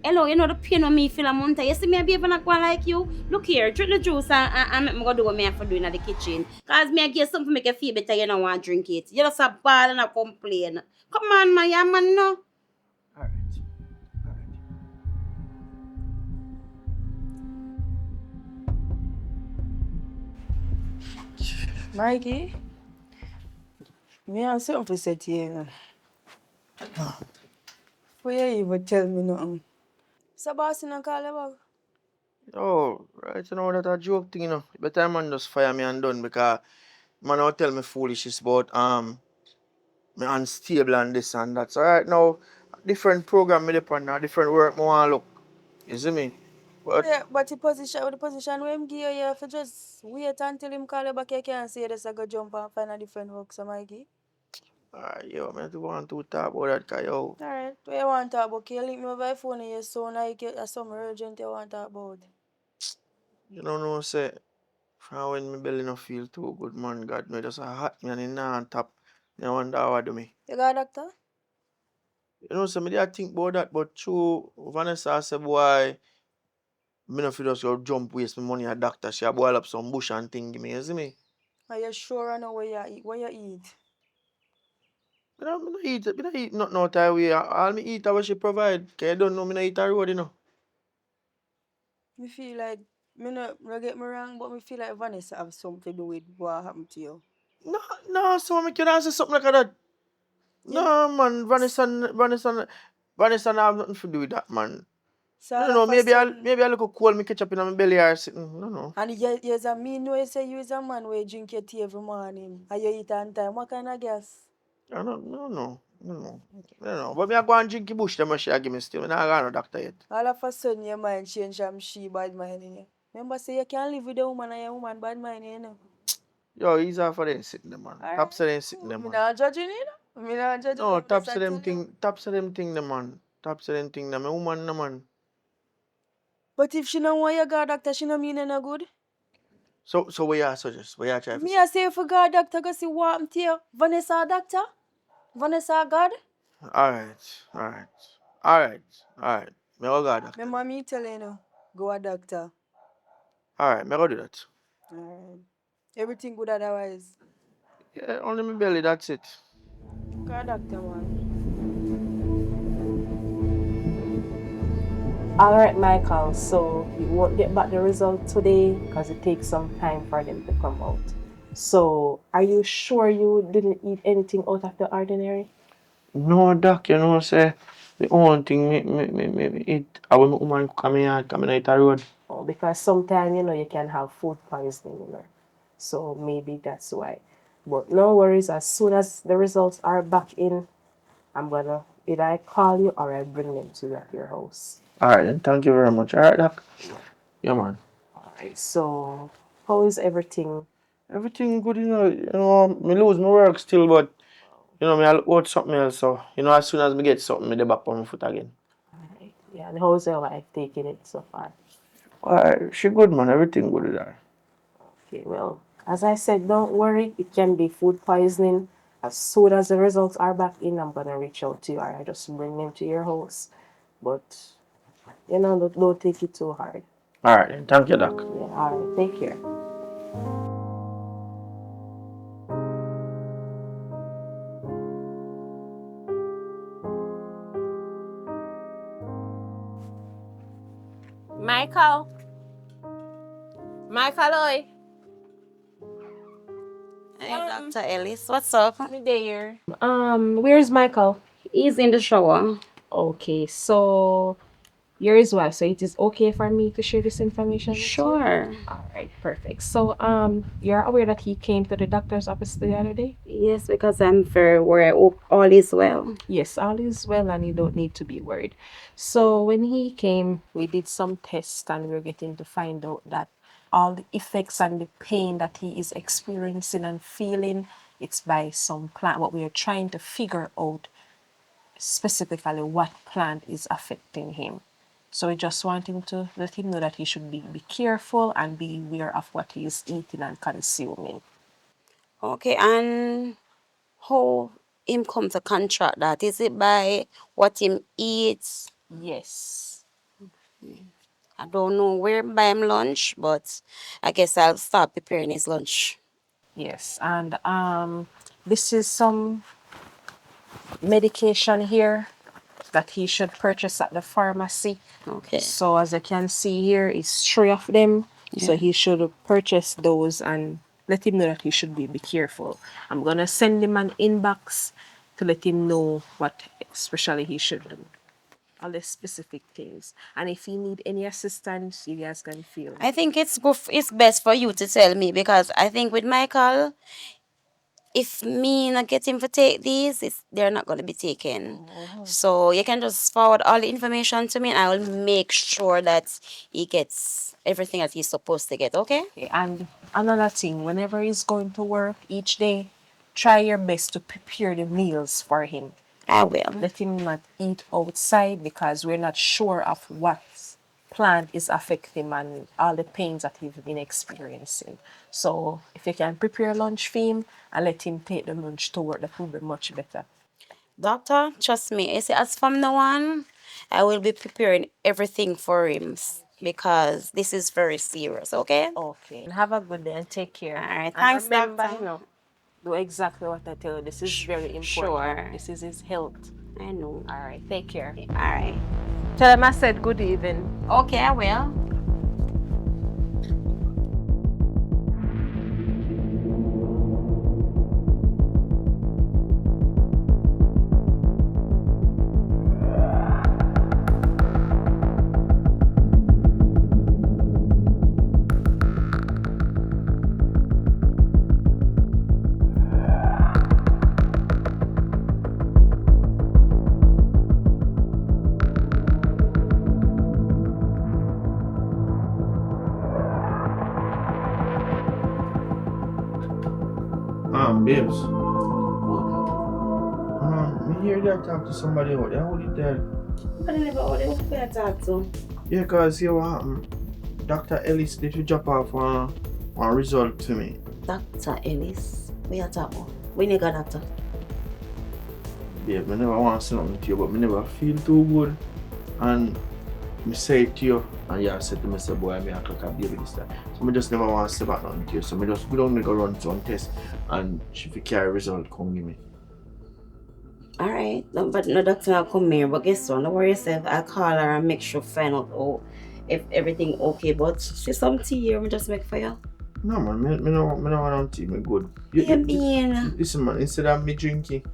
Hello, you know the pain on me feel a month. You see me behaving like one like you? Look here, drink the juice and make me go do what me have to do in the kitchen. Cause me I get something to make you feel better, you don't want to drink it. You just a ball and a complain. Come on, my young man, no. Alright. Mikey, me have something to say to you. Why you even tell me nothing? Sebastian and call you back. Oh, right, you know that a joke thing, you know. Better man just fire me and done because man will tell me foolishness about me unstable and this and that. So right now, different program me depend on, different work me want look. You see me? But Yeah, but the position where him give you, you have to just wait until him call you back. You can't say this, I go jump and find a different work, so Mikey. yo, me don't want to talk about that because yo, Alright, what you want to talk about? Can you link me over your phone and you sound like you have something urgent you want to talk about? you don't know say from when my belly no feel too good, man, God, me just a hot me and it nah on top. Me wonder how I do me. You got a doctor? You know, so me dey think about that, but true, Vanessa say boy, me no feel just go jump waste my money at doctor. She a boil up some bush and thing give me, you see me? Are you sure I know what you eat? What you eat? Me no eat nothing out her way. All me eat what she provide. Cause you don't know me no eat her road, you know. Me feel like, no get me wrong, but me feel like Vanessa have something to do with what happened to you. No, so me can answer something like that. No, man, Vanessa no have nothing to do with that, man. So No, all no, of a sudden, maybe a little cold me catch up in my belly or something. No. and yes, I mean, no, you say you is a man where you drink your tea every morning and you eat on time. What kind of gas? No. But me I go and drink the bush them she a give me still. Me not got no doctor yet. All of a sudden, your mind change from she bad mind in you. Remember, say you can't live with a woman and your woman bad mind, you know. Yo, easy for them sitting there, man. Alright, Top say them sitting cool. there, Me man. not judging you, know. Me not judging No, you. Just I tell you. top say them thing, them, man. Top say them thing, them. My woman, no, man. But if she don't want you go doctor, she no mean you no good. So what you suggest? What you try to Me say? I say if you go doctor, go see what happened to you. Vanessa a doctor? Vanessa a God? Alright. Me go go doctor. Remember me tell you, know, go a doctor. Alright, me go do that. Alright. Everything good otherwise. Yeah, only my belly, that's it. Go a doctor, man. All right, Michael. So you won't get back the result today because it takes some time for them to come out. So are you sure you didn't eat anything out of the ordinary? No, doc, you know, say, the only thing me eat, I want my woman come here, come in the road. Oh, because sometimes you can have food poisoning. So maybe that's why. But no worries. As soon as the results are back in, I'm gonna either I call you or I bring them to you at your house. Alright, then, thank you very much. Alright, doc. Yeah, man. Alright. So how is everything? Everything good, me lose my work still, but, me I look out something else, so, as soon as me get something, me dey back on my foot again. Alright. Yeah. And how's your wife taking it so far? Alright, she good, man. Everything good with her. Okay. Well, as I said, don't worry. It can be food poisoning. As soon as the results are back in, I'm gonna reach out to you or I just bring them to your house. But don't take it too hard. Alright, then, thank you, doc. Yeah. All right. Take care. Michael. Oi. Hey, Dr. Ellis, what's up? Me there. Where's Michael? He's in the shower. Okay, so yours was. So it is okay for me to share this information with you? Sure. All right, perfect. So you're aware that he came to the doctor's office the other day? Yes, because I'm very worried. All is well. Yes, all is well and you don't need to be worried. So when he came, we did some tests and we are getting to find out that all the effects and the pain that he is experiencing and feeling, it's by some plant. What we are trying to figure out specifically what plant is affecting him. So we just want him to let him know that he should be careful and be aware of what he is eating and consuming. Okay, and how him come to contract that? Is it by what him eats? Yes. I don't know where to buy him lunch, but I guess I'll start preparing his lunch. Yes, and this is some medication here that he should purchase at the pharmacy. Okay. So as you can see here, it's 3 of them. So Yeah. he should purchase those and let him know that he should be careful. I'm gonna send him an inbox to let him know what especially he should do. All the specific things. And if he need any assistance, you guys can feel. I think it's good. It's best for you to tell me because I think with Michael, if me not get him to take these, they're not going to be taken. So you can just forward all the information to me, and I will make sure that he gets everything that he's supposed to get. Okay? Okay, and another thing, whenever he's going to work each day, try your best to prepare the meals for him. I will. Let him not eat outside because we're not sure of what plant is affecting him and all the pains that he's been experiencing. So if you can prepare lunch for him and let him take the lunch to work, that will be much better. Doctor, trust me. You see, as from now on, I will be preparing everything for him because this is very serious. Okay? Okay. And have a good day and take care. All right. And Thanks, remember, doctor. you know, do exactly what I tell you. This is very important. Sure. This is his health. I know. All right. Take care. All right. Tell him I said good evening. Okay, I will. Babes. Me hear that talk to somebody out there. Who did that? I never ordered to talk to. Yeah, cause see what happened. Dr. Ellis did to drop off one result to me. Dr. Ellis? We are talking about? We need a doctor. Babe, I never want to say nothing to you, but I never feel too good. And I say it to you, and you said to me, say, boy, I may have a baby this time. So I just never want to say back nothing to you. So I just go down and go run some test, and if you carry result, come give me. Alright, no, but no doctor will come here, but guess what? Don't worry yourself. I'll call her and make sure find out if everything okay. But see some tea here, we just make for you. No man, I don't want tea, I'm good. Listen man, instead of me drinking,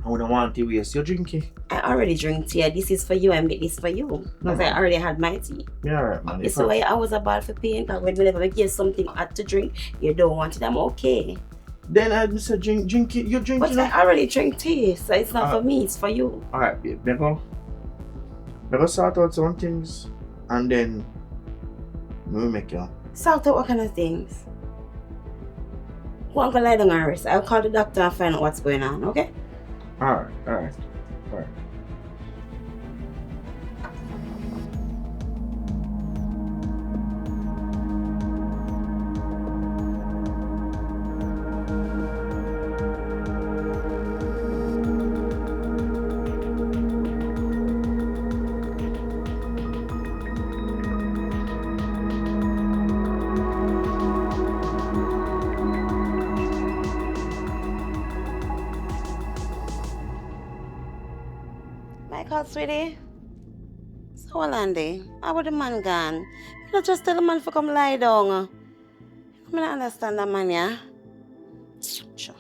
I wouldn't want to waste your drinking. I already drink tea. This is for you. I make this for you. Because I already had my tea. Yeah, alright man. It's why I was a ball for pain. Because whenever I get something hot to drink, you don't want it. I'm okay. Then I just said drink it. You drink it. But I already drink tea, so it's not for me, it's for you. Alright babe, never sort out some things and then we make you. Sort out what kind of things? Go and go lie down and rest. I'll call the doctor and find out what's going on, okay? Alright. Michael, sweetie. So, Landy, how about the man gone? You not just tell the man to come lie down. I don't understand that man, yeah? Sure.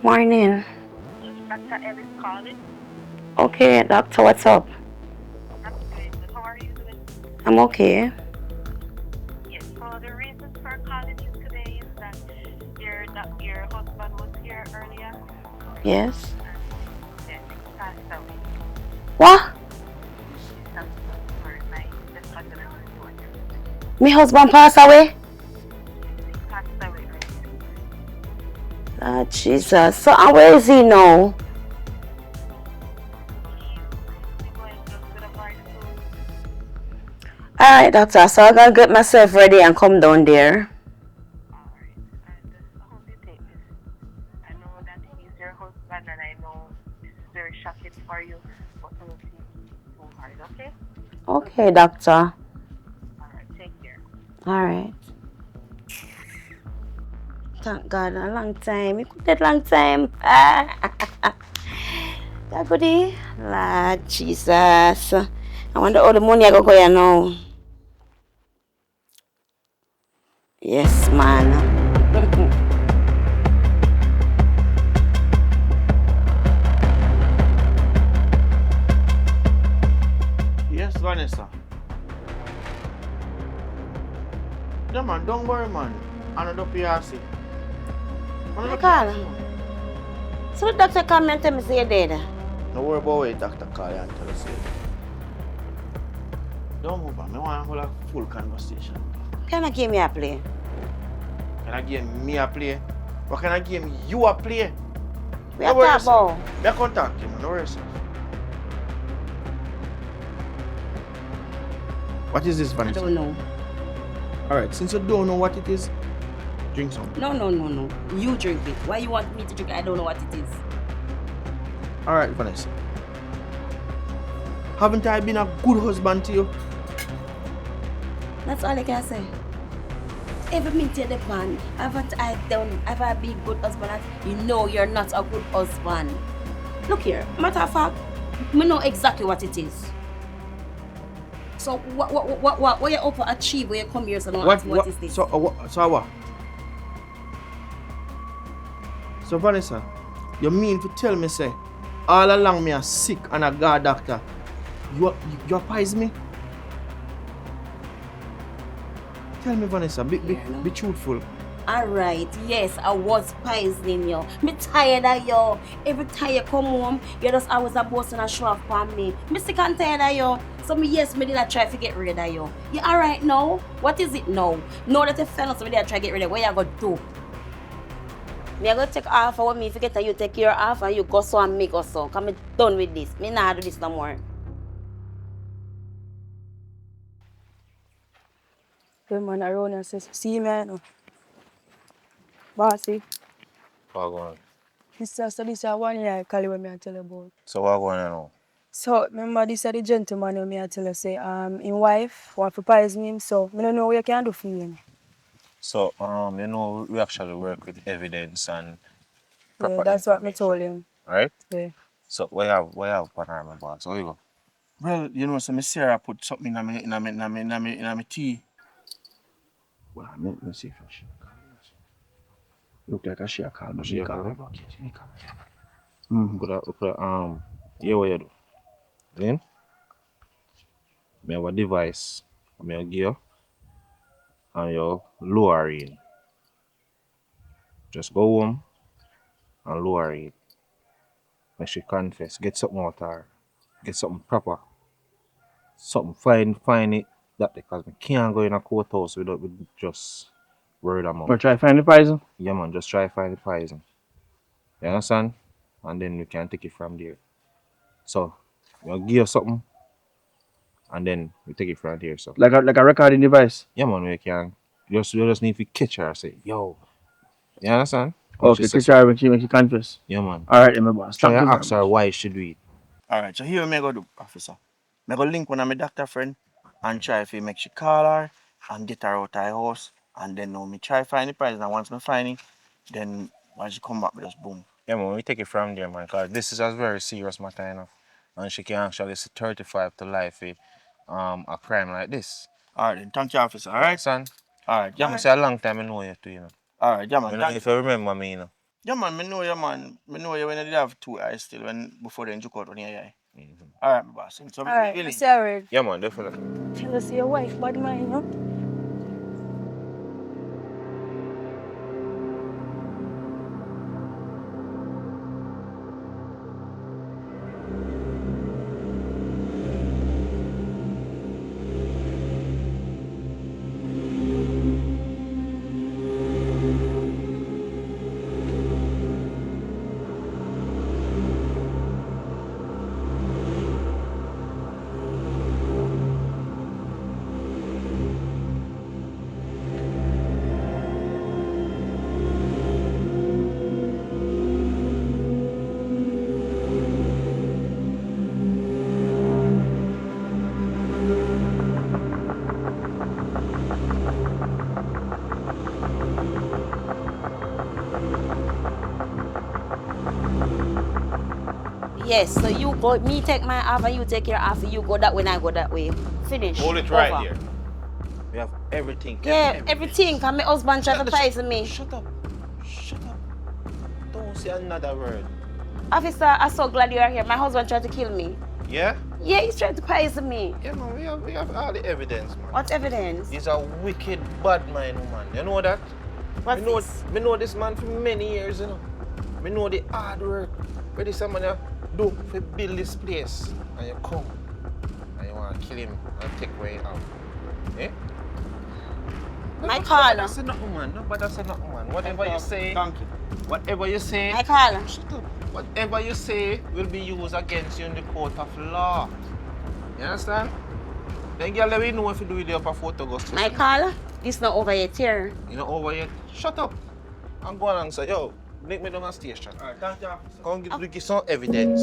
Morning. Dr. Ellis calling. Okay, doctor, what's up? I'm good. How are you doing? I'm okay. Yes. So the reason for calling you today is that your husband was here earlier. Yes. And then he passed away. What? My husband passed away? He passed away. Ah, Jesus. So, where is he now? Alright, doctor. So, I'm gonna get myself ready and come down there. your husband, and I know this is very shocking for you, but don't take it too hard, okay? Okay, doctor. All right, take care. All right. Thank God, a long time. It could take long time. That goodie. Lord Jesus. I wonder how the money I go here now. Yes, man. Yes, Vanessa. Yeah, man, don't worry, man. Another PRC. Michael. So the doctor come and tell me say you're dead. No worry about what doctor call you and tell us it. Don't move on. I want to hold a full conversation. Can I give me a play? Can I give me a play? What can I give you a play? We are talking about. We are contacting you. No worries. What is this, Vanessa? I don't know. Alright, since you don't know what it is, drink some. No. You drink it. Why you want me to drink it? I don't know what it is. Alright, Vanessa. Haven't I been a good husband to you? That's all I can say. Every minute you depend. Haven't I been good husband? You know you're not a good husband. Look here, matter of fact, I know exactly what it is. So what you hope to achieve when you come here? So what is this? So what? So Vanessa, you mean to tell me say all along me are sick and a god doctor? You appease me? Tell me, Vanessa, be truthful. Alright, yes, I was poisoning you. Me tired of you. Every time you come home, you just always a boss and a show off on me. Me sick and tired of you. So me did I try to get rid of you. You alright now? What is it now? Now that you fell, so me did I try to get rid of you. What you gonna do? Me I gonna take half of me forget that you take your half and you go so and me go so. Cause me done with this. Me not do this no more. The man around and says, see man. Bossy. What going on? This is this one year I call you when I tell you about. So what going on now? So remember this is the gentleman when I tell you say his wife want to poison him, so I don't know what you can do for him. So you know we actually work with evidence and proper Yeah, that's what I told him. right? Yeah. So what you have panorama boss? How you go? Well, you know, so Miss Sarah put something in my tea. Well, let me see if she look like she called me. She called me. Yeah, what you do? Then I have a device. I have gear and you lower it. Just go home and lower it. Make she confess. Get something out of her. Get something proper. Something find it that because we can't go in a courthouse without with just word of mouth. But try find the poison. Yeah man, just try find the poison. You understand? And then we can take it from there. So we'll give you something and then we take it from there. So Like a recording device. yeah man, we just need to catch her and say, yo. You understand? Okay, catch her when she confess. Yeah man. Alright, my boss. Try Thank and you ask her why she do it. Alright, so here me go do, officer. Me go link one of my doctor friend and try if make she call her and get her out of her house. And then now me try find the price, and once me find it, then when she come back, we just boom. Yeah man, we take it from there man, because this is a very serious matter, you know. And she can actually see 35 to life with a crime like this. Alright then, thank you officer, alright? Son, Alright, yeah I'm man. say a long time I know you too, you know. Alright, yeah man. I don't know if you remember me, you know. Yeah man, me know you man. Me know you when I did have 2 eyes still before then juke out on your eye. Alright, my boss. So Alright, really, Sarah. Yeah man, definitely. Tell us your wife, bad mind, you know? Yes, so you go, me take my half and you take your half, you go that way and I go that way. Finish. Hold it right Over. here. We have everything. Yeah, everything. Cause my husband try to poison me. Shut up. Shut up. Don't say another word. Officer, I'm so glad you are here. My husband tried to kill me. Yeah? Yeah, he's trying to poison me. Yeah, man, we have all the evidence, man. What evidence? He's a wicked, bad man, woman. You know that? What's this? Me know this man for many years, you know. Me know the hard work where this man do to build this place. And you come and you want to kill him and take away him out. Eh? My caller. Nobody say nothing, man. Nobody say nothing, man. Whatever you say, whatever you say, My caller. shut up. Whatever you say will be used against you in the court of law. You understand? Then girl, let me know if you do it up a photo ghost. My caller. This not over yet here. You know over yet? Shut up. I'm going and say, yo, make me down a station. Alright, thank you. Come give some evidence.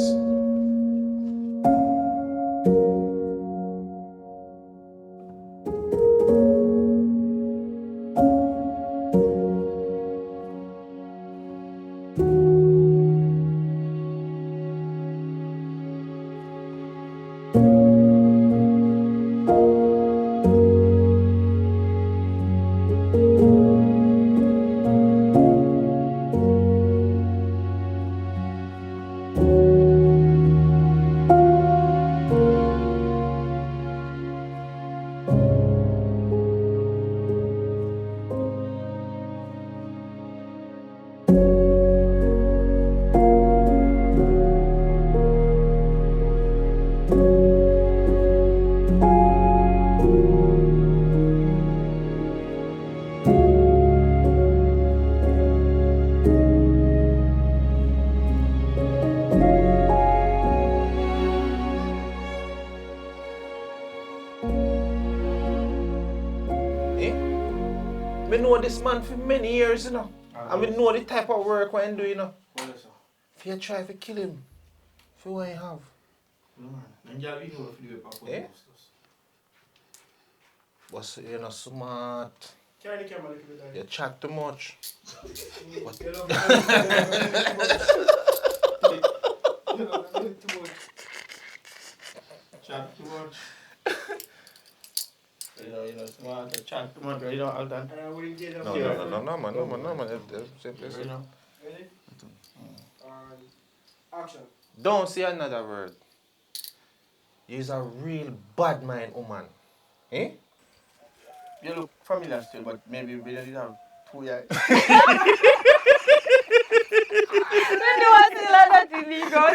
Me know this man for many years, you know. And we know the type of work we do, you know. If you try to kill him, for what you have. Eh? But you're not smart. You chat too much. Chat too much. You know, smart, chat too much, you know, all that. No, man. You know. Ready? Action. Don't say another word. He's a real bad mind woman. Eh? You look familiar still, but maybe we didn't have 2 years. You know what that illegal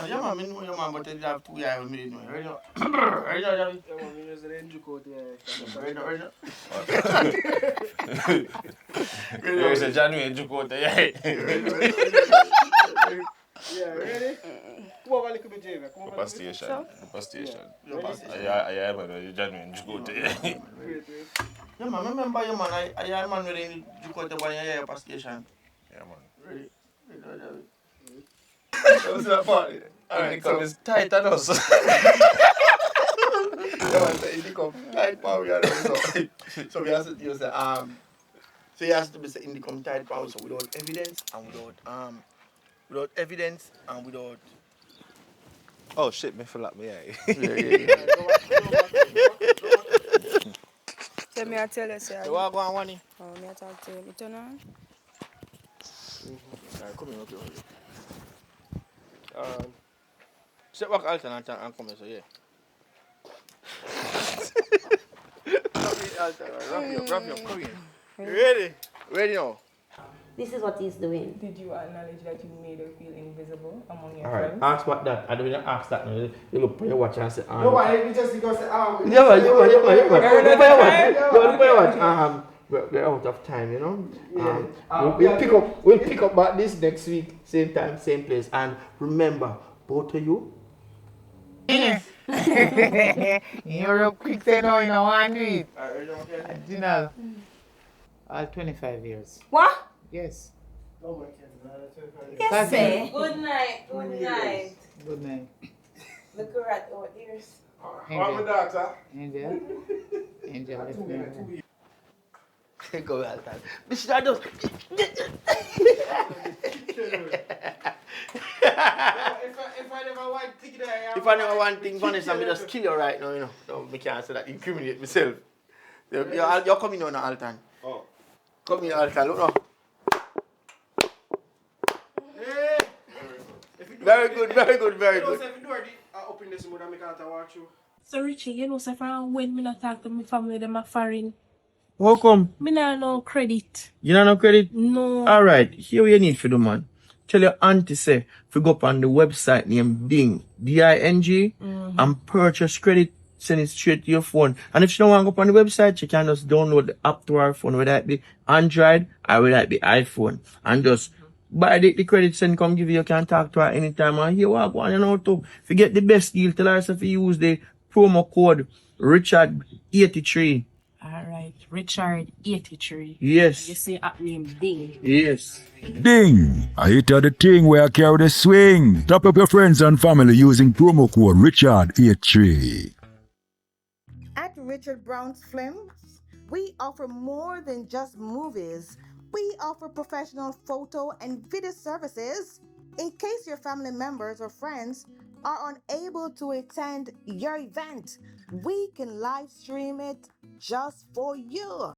Yeah, man, me know your man, but you have 2 years with me. Ready now? Ready now, Javi? Yeah, man, me just the entry code there. Ready now? There's a January Juko there. Yeah, ready? Come over a little bit, Jamie. Come over a little bit. Upper station. Yeah, man, January Juko there. Wait. Yeah, man, remember you, man. I am man with the Juko when you're upper station. Yeah, man. Ready? Ready now, Javi? What's that party? Alright, Income is tight on us. Yeah, man, so income tight power, you know, so we have to use the so it has to be the income tight power, so without evidence and without Oh shit, me feel like me, yeah. Tell me, I tell you, sir. So what go on, Wani? Oh, me I talk to you. Me turn on. Alright, come here, okay. Step back alternate and come here, so yeah. Wrap you up, come here. Ready? Ready now. This is what he's doing. Did you acknowledge that you made her feel invisible among your Alright, friends? ask what that. I don't even ask that now. You look for your watch and say, No, why? You just because Yeah, man. Look for your watch. We're out of time, you know. We'll pick up about this next week, same time, same place. And remember, both of you. You're up quick, say no, you know, I do it. Adinal. All 25 years. What? Yes. Oh my God. Yes, sir. Good night. Good night. Good night. Look at our ears. I'm a doctor. Angel. Angel left me. Go Alton. Mr. Adams. If I never want to take there, If I never want thing, Vanessa, I just kill you right now, you know. No, I can't say that. Incriminate myself. You're coming on, Alton. Oh. Come here, Alton. Look now. Hey. Very good, very good, very You know, good. say if you do it, open this mode and make out watch you. So Richie, you know, say from when me not talk to my family, them are foreign. How come? Me not no credit. You don't know credit? No. Alright, here what you need for do, man. Tell your auntie say, if you go up on the website named Ding, D-I-N-G, and purchase credit, send it straight to your phone. And if she don't want to go up on the website, she can just download the app to her phone, whether it be Android or whether it be iPhone. And just buy the credit, send come give you can talk to her anytime. And here what you know to. If you get the best deal, tell her if you use the promo code Richard83. Alright, Richard 83. Yes. You say app name Ding. Yes. Ding! I hit the thing where I carry the swing. Top up your friends and family using promo code Richard83. At Richard Brown's Films, we offer more than just movies. We offer professional photo and video services. In case your family members or friends are unable to attend your event, we can live stream it just for you.